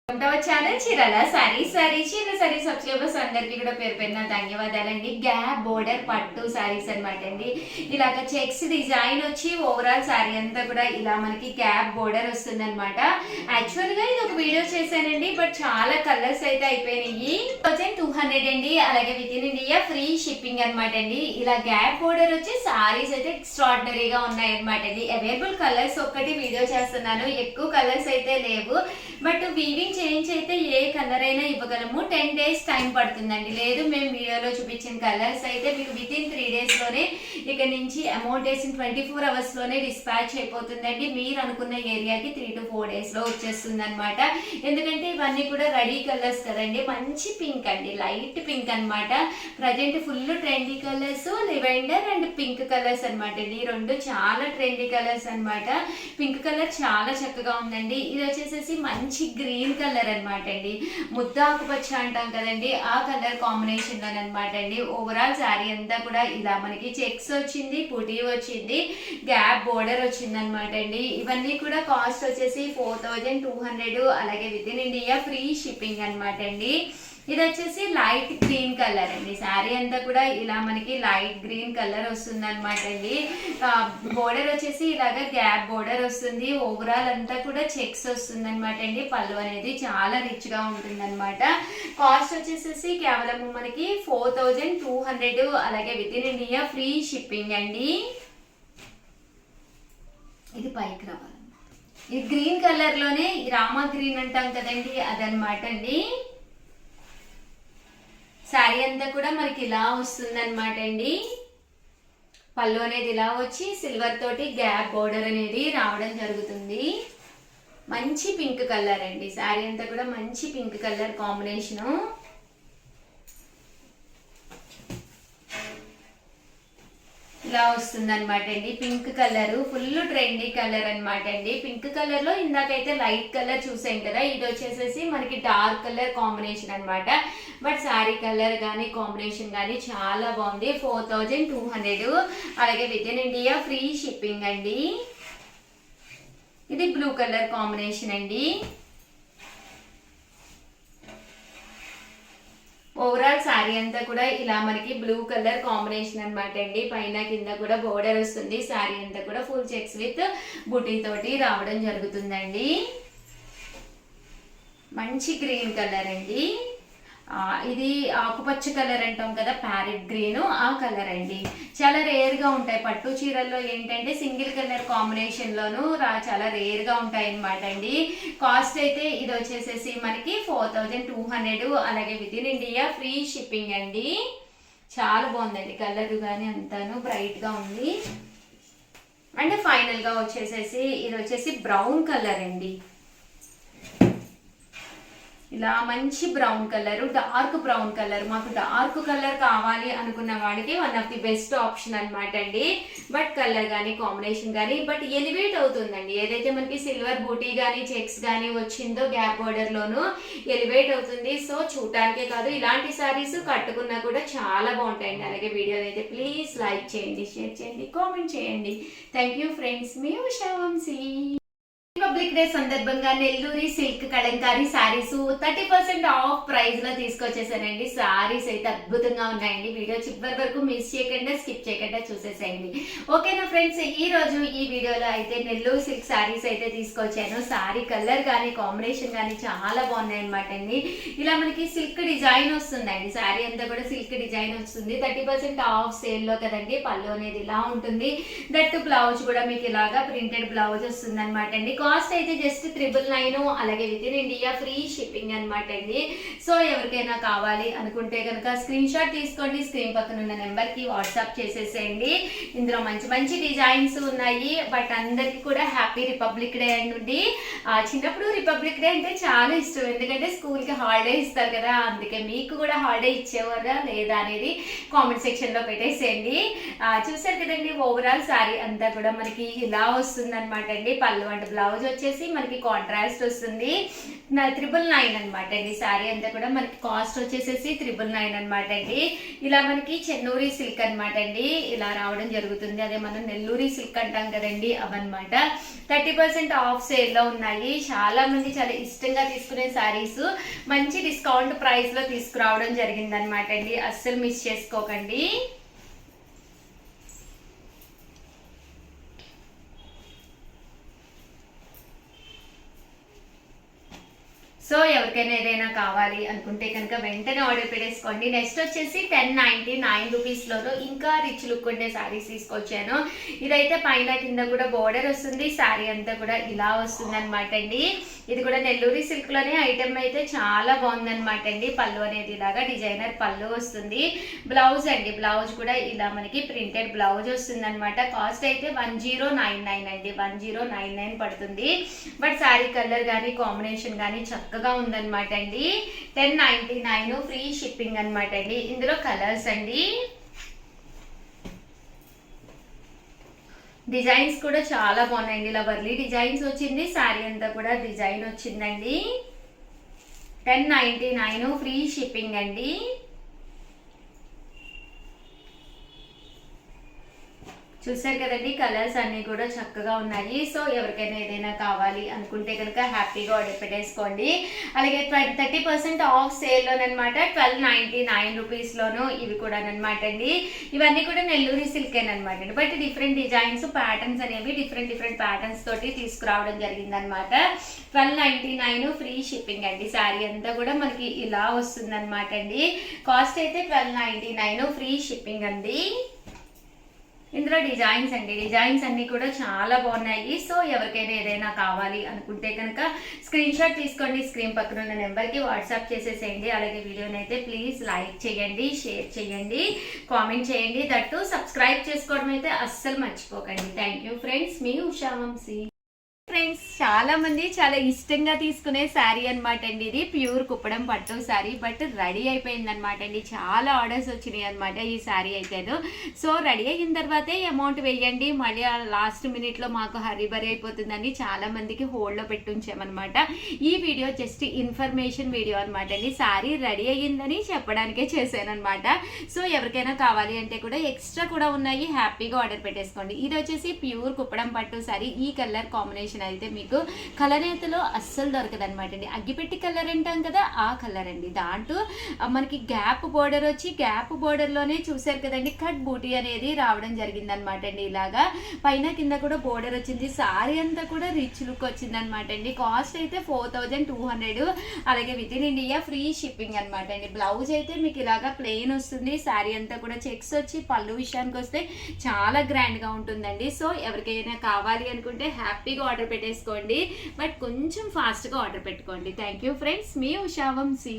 Channel Chirala sorry చిన్న sorry subscribers అందరికి కూడా పేరు పేరున ధన్యవాదాలండి. గ్యాప్ బోర్డర్ పట్టు సారీస్ అనమాట అండి. ఇలాగ చెక్స్ డిజైన్ వచ్చి ఓవరాల్ సారీ అంతా కూడా ఇలా మనకి గ్యాప్ బోర్డర్ వస్తుంది అనమాట. యాక్చువల్ గా ఇది ఒక వీడియో చేశానండి, బట్ చాలా కలర్స్ అయితే అయిపోయినాయి. 1200 అండి. అలాగే with in India free shipping అనమాట అండి. ఇలా గ్యాప్ బోర్డర్ వచ్చి సారీస్ అయితే ఎక్స్ట్రాడినరీగా ఉన్నాయి అనమాట అండి. అవైలబుల్ కలర్స్ ఒక్కటి వీడియో చేస్తున్నాను, ఎక్కువ కలర్స్ అయితే లేవు. బట్ వీవింగ్ చేంజ్ అయితే ఏ కలర్ అయినా ఇవ్వగలము. 10 days టైం పడుతుందండి. లేదు మేము వీడియోలో చూపించిన కలర్స్ అయితే మీకు విత్ ఇన్ 3 days లోనే ఇక నుంచి అమౌంట్ వేసిన 24 hours లోనే డిస్పాచ్ అయిపోతుందండి. మీరు అనుకున్న ఏరియాకి 3 to 4 days లో వచ్చేస్తుంది అనమాట. ఎందుకంటే ఇవన్నీ కూడా రెడీ కలర్స్ కదండి. మంచి పింక్ అండి, లైట్ పింక్ అనమాట. Present full trendy colours lavender and pink colours అనమాట. ఈ రెండు చాలా ట్రెండీ కలర్స్ అనమాట. పింక్ కలర్ చాలా చక్కగా ఉందండి. ఇది వచ్చేసేసి మంచి గ్రీన్ కలర్ అనమాట అండి. ముద్ద ఆకుపచ్చ అంటాం కదండి, ఆ కలర్ కాంబినేషన్ లో అనమాట అండి. ఓవరాల్ శారీ అంతా కూడా ఇలా మనకి చెక్స్ వచ్చింది, పుటీ వచ్చింది, గ్యాప్ బోర్డర్ వచ్చింది అనమాట అండి. ఇవన్నీ కూడా కాస్ట్ వచ్చేసి 4200. అలాగే with in India free shipping అనమాట అండి. ఇది వచ్చేసి లైట్ గ్రీన్ కలర్ అండి. శారీ అంతా కూడా ఇలా మనకి లైట్ గ్రీన్ కలర్ వస్తుంది అనమాట అండి. బోర్డర్ వచ్చేసి ఇలాగ గ్యాప్ బోర్డర్ వస్తుంది. ఓవరాల్ అంతా కూడా చెక్స్ వస్తుంది అనమాట అండి. పళ్ళు అనేది చాలా రిచ్ గా ఉంటుంది అనమాట. కాస్ట్ వచ్చేసేసి కేవలం మనకి 4200. అలాగే with in India free shipping అండి. ఇది పైకి రావాలి. ఇది గ్రీన్ కలర్ లోనే రామా గ్రీన్ అంటాం కదండి, అదనమాట అండి. శారీ అంతా కూడా మనకి ఇలా వస్తుంది అనమాట అండి. పళ్ళు అనేది ఇలా వచ్చి సిల్వర్ తోటి గ్యాప్ బోర్డర్ అనేది రావడం జరుగుతుంది. మంచి పింక్ కలర్ అండి. శారీ అంతా కూడా మంచి పింక్ కలర్ కాంబినేషను. ఇలా వస్తుంది అనమాట అండి. Pink colour full trendy colour అనమాట అండి. పింక్ కలర్ లో ఇందాకైతే లైట్ కలర్ చూసాం కదా, ఇది వచ్చేసేసి మనకి డార్క్ కలర్ కాంబినేషన్ అనమాట. బట్ శారీ కలర్ కానీ కాంబినేషన్ కానీ చాలా బాగుంది. 4200. అలాగే with in India free shipping అండి. ఇది బ్లూ కలర్ కాంబినేషన్ అండి. ఓవరాల్ శారీ అంతా కూడా ఇలా మనకి బ్లూ కలర్ కాంబినేషన్ అనమాట అండి. పైన కింద కూడా బోర్డర్ వస్తుంది. శారీ అంతా కూడా ఫుల్ చెక్స్ విత్ బుటీ తోటి రావడం జరుగుతుందండి. మంచి గ్రీన్ కలర్ అండి. ఇది ఆకుపచ్చ కలర్ అంటాం కదా, ప్యారెట్ గ్రీన్, ఆ కలర్ అండి. చాలా రేర్ గా ఉంటాయి పట్టు చీరల్లో. ఏంటంటే సింగిల్ కలర్ కాంబినేషన్ లోను చాలా రేర్ గా ఉంటాయి అనమాట అండి. కాస్ట్ అయితే ఇది వచ్చేసేసి మనకి 4200. అలాగే with in India free shipping అండి. చాలా బాగుందండి కలర్ కానీ అంతాను బ్రైట్ గా ఉంది. అండ్ ఫైనల్ గా వచ్చేసేసి ఇది వచ్చేసి బ్రౌన్ కలర్ అండి. ఇలా మంచి brown colour, dark brown colour. మాకు డార్క్ కలర్ కావాలి అనుకున్న వాడికి one of the best option అనమాట అండి. బట్ కలర్ కానీ కాంబినేషన్ కానీ బట్ ఎలివేట్ అవుతుందండి. ఏదైతే మనకి సిల్వర్ బూటీ కానీ చెక్స్ కానీ వచ్చిందో గ్యాప్ బోర్డర్ లోను ఎలివేట్ అవుతుంది. సో చూడటానికే కాదు, ఇలాంటి సారీస్ కట్టుకున్నా కూడా చాలా బాగుంటాయండి. అలాగే వీడియోని అయితే ప్లీజ్ లైక్ చేయండి, షేర్ చేయండి, కామెంట్ చేయండి. Thank you friends. మీ ఉషా వంశీ. రిపబ్లిక్ డే సందర్భంగా నెల్లూరి silk kalamkari saris 30% off price లో తీసుకొచ్చేసానండి. సారీస్ అయితే అద్భుతంగా ఉన్నాయండి. వీడియో చివరి వరకు మిస్ చేయకుండా స్కిప్ చేయకుండా చూసేసేయండి. ఓకేనా ఫ్రెండ్స్, ఈ రోజు ఈ వీడియోలో అయితే నెల్లూరు సిల్క్ సారీస్ అయితే తీసుకొచ్చాను. సారీ కలర్ కానీ కాంబినేషన్ కానీ చాలా బాగున్నాయి అనమాట అండి. ఇలా మనకి సిల్క్ డిజైన్ వస్తుందండి. సారీ అంతా కూడా సిల్క్ డిజైన్ వస్తుంది. 30% ఆఫ్ సేల్ లో కదండి. పళ్ళు అనేది ఇలా ఉంటుంది. దట్టు బ్లౌజ్ కూడా మీకు ఇలాగా ప్రింటెడ్ బ్లౌజ్ వస్తుంది అనమాట అండి. కాస్ట్ అయితే జస్ట్ 999. అలాగే with in India free shipping అనమాట అండి. సో ఎవరికైనా కావాలి అనుకుంటే కనుక స్క్రీన్ షాట్ తీసుకోండి. స్క్రీన్ పక్కన ఉన్న నెంబర్ కి వాట్సాప్ చేసేసేయండి. ఇందులో మంచి మంచి డిజైన్స్ ఉన్నాయి. బట్ అందరికి కూడా హ్యాపీ రిపబ్లిక్ డే అండి. చిన్నప్పుడు రిపబ్లిక్ డే అంటే చాలా ఇష్టం. ఎందుకంటే స్కూల్ కి హాలిడే ఇస్తారు కదా, అందుకే మీకు కూడా హాలిడే ఇచ్చేవారా లేదా అనేది కామెంట్ సెక్షన్ లో పెట్టేసేయండి. చూసారు కదండి, ఓవరాల్ శారీ అంతా కూడా మనకి ఇలా వస్తుంది అనమాట అండి. పళ్ళు అండ్ బ్లౌజ్ బ్లౌజ్ వచ్చేసి మనకి కాంట్రాస్ట్ వస్తుంది 999 అనమాట అండి. శారీ అంతా కూడా మనకి కాస్ట్ వచ్చేసేసి 999 అనమాట అండి. ఇలా మనకి చెన్నూరి సిల్క్ అనమాట అండి ఇలా రావడం జరుగుతుంది. అదే మనం నెల్లూరి సిల్క్ అంటాం కదండి అవన్నమాట. 30% ఆఫ్ సేల్ లో ఉన్నాయి. చాలా మంది చాలా ఇష్టంగా తీసుకునే శారీస్ మంచి డిస్కౌంట్ ప్రైస్ లో తీసుకురావడం జరిగింది అనమాట అండి. అస్సలు మిస్ చేసుకోకండి. సో ఎవరికైనా ఏదైనా కావాలి అనుకుంటే కనుక వెంటనే ఆర్డర్ పెట్టేసుకోండి. నెక్స్ట్ వచ్చేసి 1099 రూపీస్లోనూ ఇంకా రిచ్ లుక్ ఉండే శారీస్ తీసుకొచ్చాను. ఇదైతే పైన కింద కూడా బోర్డర్ వస్తుంది. శారీ అంతా కూడా ఇలా వస్తుంది అనమాట అండి. ఇది కూడా నెల్లూరి సిల్క్ లోనే ఐటమ్ అయితే చాలా బాగుందనమాట అండి. పళ్ళు అనేది ఇలాగా డిజైనర్ పళ్ళు వస్తుంది. బ్లౌజ్ అండి, బ్లౌజ్ కూడా ఇలా మనకి ప్రింటెడ్ బ్లౌజ్ వస్తుంది అనమాట. కాస్ట్ అయితే 1099 అండి, 1099 పడుతుంది. బట్ శారీ కలర్ కానీ కాంబినేషన్ కానీ చక్కగా ఉందన్నమాట అండి. 1099 ఫ్రీ షిప్పింగ్ అనమాట అండి. ఇందులో కలర్స్ అండి, డిజైన్స్ కూడా చాలా బాగున్నాయండి. ఇలా వర్లీ డిజైన్స్ వచ్చింది. శారీ అంతా కూడా డిజైన్ వచ్చిందండి. 1099 ఫ్రీ షిప్పింగ్ అండి. చూసారు కదండి, కలర్స్ అన్ని కూడా చక్కగా ఉన్నాయి. సో ఎవరికైనా ఏదైనా కావాలి అనుకుంటే కనుక హ్యాపీగా ఆర్డర్ పెట్టేసుకోండి. అలాగే 30% ఆఫ్ సేల్లోనమాట 1299 రూపీస్లోను ఇవి కూడా అనమాట అండి. ఇవన్నీ కూడా నెల్లూరి సిల్క్ అనమాట అండి. బట్ డిఫరెంట్ డిజైన్స్ ప్యాటర్న్స్ అనేవి డిఫరెంట్ ప్యాటర్న్స్ తోటి తీసుకురావడం జరిగింది అనమాట. 1299 ఫ్రీ షిప్పింగ్ అండి. శారీ అంతా కూడా మనకి ఇలా వస్తుంది అనమాట అండి. కాస్ట్ అయితే 1299 ఫ్రీ షిప్పింగ్ అండి. ఇందులో డిజైన్స్ అండి, డిజైన్స్ అన్ని కూడా చాలా బాగున్నాయి. సో ఎవరికైనా ఏదైనా కావాలి అనుకుంటే కనుక స్క్రీన్ షాట్ తీసుకోండి. స్క్రీన్ పక్కన ఉన్న నెంబర్కి వాట్సాప్ చేసేసేయండి. అలాగే వీడియోని అయితే ప్లీజ్ లైక్ చేయండి, షేర్ చేయండి, కామెంట్ చేయండి. దట్టు సబ్స్క్రైబ్ చేసుకోవడం అయితే అస్సలు మర్చిపోకండి. థ్యాంక్ యూ ఫ్రెండ్స్, మీ ఉషా వంశీ. ఫ్రెండ్స్ చాలా మంది చాలా ఇష్టంగా తీసుకునే శారీ అనమాట అండి. ఇది ప్యూర్ కుప్పడం పట్టు శారీ. బట్ రెడీ అయిపోయింది అనమాట అండి. చాలా ఆర్డర్స్ వచ్చినాయి అనమాట ఈ శారీ అయితే. సో రెడీ అయిన తర్వాతే అమౌంట్ వేయండి, మళ్ళీ లాస్ట్ మినిట్లో మాకు హరిబరి అయిపోతుందని చాలా మందికి హోల్డ్లో పెట్టుంచామన్నమాట. ఈ వీడియో జస్ట్ ఇన్ఫర్మేషన్ వీడియో అనమాట అండి. శారీ రెడీ అయ్యిందని చెప్పడానికే చేశాను అనమాట. సో ఎవరికైనా కావాలి అంటే కూడా ఎక్స్ట్రా కూడా ఉన్నాయి, హ్యాపీగా ఆర్డర్ పెట్టేసుకోండి. ఇది వచ్చేసి ప్యూర్ కుప్పడం పట్టు శారీ. ఈ కలర్ కాంబినేషన్ అయితే మీకు కలనేతలో అస్సలు దొరకదు అనమాట అండి. అగ్గిపెట్టి కలర్ అంటాం కదా, ఆ కలర్ అండి. దాంట్లో మనకి గ్యాప్ బోర్డర్ వచ్చి గ్యాప్ బోర్డర్లోనే చూసారు కదండి కట్ బూటీ అనేది రావడం జరిగింది అనమాట అండి. ఇలాగా పైన కింద కూడా బోర్డర్ వచ్చింది. సారీ అంతా కూడా రిచ్ లుక్ వచ్చింది అనమాట అండి. కాస్ట్ అయితే 4200. అలాగే with in India free shipping అనమాట అండి. బ్లౌజ్ అయితే మీకు ఇలాగా ప్లెయిన్ వస్తుంది. శారీ అంతా కూడా చెక్స్ వచ్చి పళ్ళు విషయానికి వస్తే చాలా గ్రాండ్గా ఉంటుందండి. సో ఎవరికైనా కావాలి అనుకుంటే హ్యాపీగా ఆర్డర్ పెట్టేసుకోండి. బట్ కొంచెం ఫాస్ట్గా ఆర్డర్ పెట్టుకోండి. థ్యాంక్ యూ ఫ్రెండ్స్, మీ ఉషా వంశీ.